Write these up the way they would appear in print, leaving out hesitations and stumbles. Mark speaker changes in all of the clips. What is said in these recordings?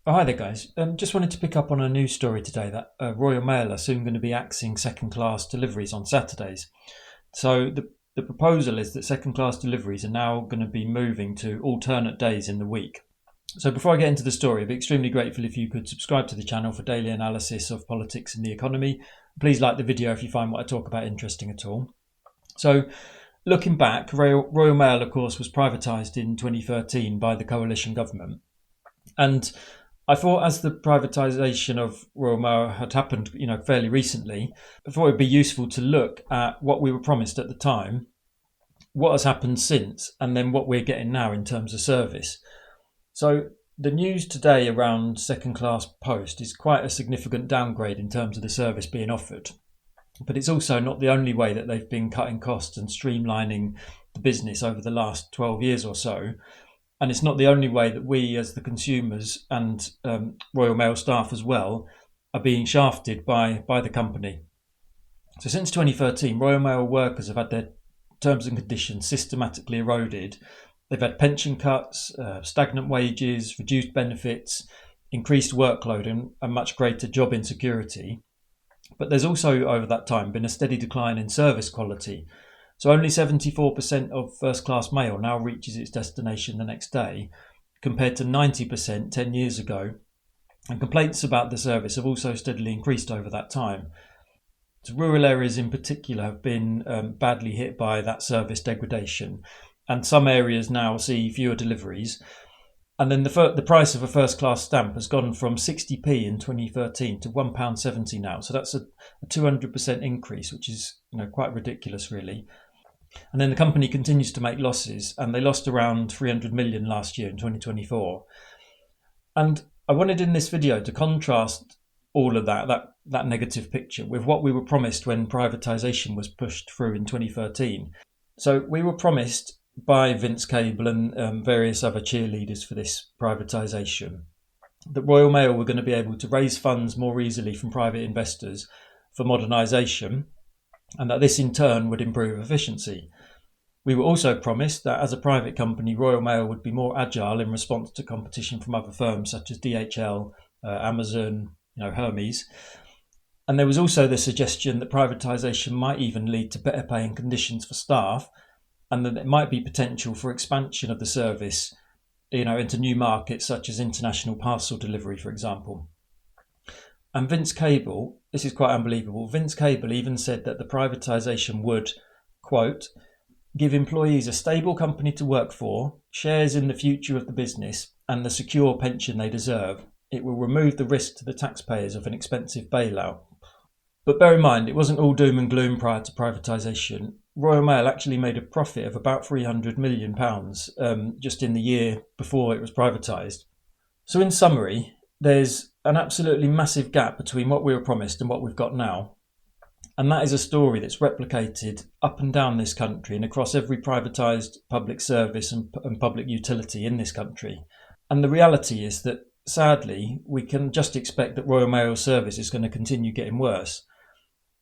Speaker 1: Oh, hi there, guys. Just wanted to pick up on a news story today that Royal Mail are soon going to be axing second-class deliveries on Saturdays. So the proposal is that second-class deliveries are now going to be moving to alternate days in the week. So before I get into the story, I'd be extremely grateful if you could subscribe to the channel for daily analysis of politics and the economy. Please like the video if you find what I talk about interesting at all. So looking back, Royal Mail, of course, was privatised in 2013 by the coalition government. And I thought as the privatisation of Royal Mail had happened, fairly recently, I thought it'd be useful to look at what we were promised at the time, what has happened since, and then what we're getting now in terms of service. So the news today around second-class post is quite a significant downgrade in terms of the service being offered. But it's also not the only way that they've been cutting costs and streamlining the business over the last 12 years or so. And it's not the only way that we as the consumers and Royal Mail staff as well are being shafted by the company. So since 2013, Royal Mail workers have had their terms and conditions systematically eroded. They've had pension cuts, stagnant wages, reduced benefits, increased workload and much greater job insecurity. But there's also over that time been a steady decline in service quality. So only 74% of first-class mail now reaches its destination the next day, compared to 90% 10 years ago. And complaints about the service have also steadily increased over that time. So rural areas in particular have been badly hit by that service degradation. And some areas now see fewer deliveries. And then the price of a first-class stamp has gone from 60p in 2013 to £1.70 now. So that's a 200% increase, which is quite ridiculous, really. And then the company continues to make losses, and they lost around 300 million last year in 2024. And I wanted in this video to contrast all of that negative picture with what we were promised when privatisation was pushed through in 2013. So we were promised by Vince Cable and various other cheerleaders for this privatisation that Royal Mail were going to be able to raise funds more easily from private investors for modernisation, and that this in turn would improve efficiency. We were also promised that as a private company, Royal Mail would be more agile in response to competition from other firms such as DHL, Amazon, Hermes. And there was also the suggestion that privatisation might even lead to better paying conditions for staff, and that there might be potential for expansion of the service, into new markets such as international parcel delivery, for example. And Vince Cable, this is quite unbelievable, Vince Cable even said that the privatisation would, quote, give employees a stable company to work for, shares in the future of the business, and the secure pension they deserve. It will remove the risk to the taxpayers of an expensive bailout. But bear in mind, it wasn't all doom and gloom prior to privatisation. Royal Mail actually made a profit of about £300 million just in the year before it was privatised. So in summary, there's an absolutely massive gap between what we were promised and what we've got now. And that is a story that's replicated up and down this country and across every privatised public service and public utility in this country. And the reality is that, sadly, we can just expect that Royal Mail service is going to continue getting worse.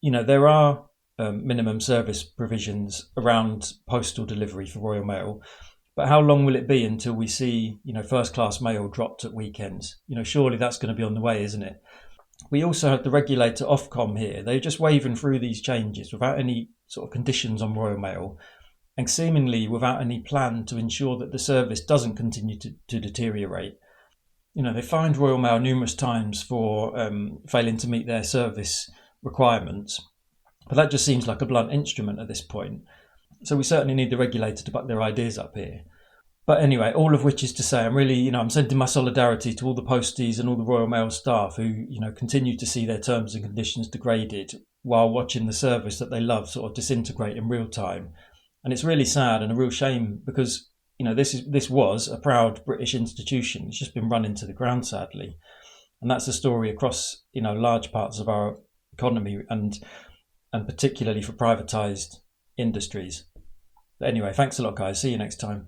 Speaker 1: There are minimum service provisions around postal delivery for Royal Mail, but how long will it be until we see, first-class mail dropped at weekends? Surely that's going to be on the way, isn't it? We also have the regulator Ofcom here. They're just waving through these changes without any sort of conditions on Royal Mail, and seemingly without any plan to ensure that the service doesn't continue to deteriorate. They fined Royal Mail numerous times for failing to meet their service requirements, but that just seems like a blunt instrument at this point. So we certainly need the regulator to back their ideas up here. But anyway, all of which is to say, I'm sending my solidarity to all the posties and all the Royal Mail staff who, continue to see their terms and conditions degraded while watching the service that they love sort of disintegrate in real time. And it's really sad and a real shame because, this was a proud British institution. It's just been run into the ground, sadly. And that's the story across, large parts of our economy and particularly for privatised industries. But anyway, thanks a lot, guys. See you next time.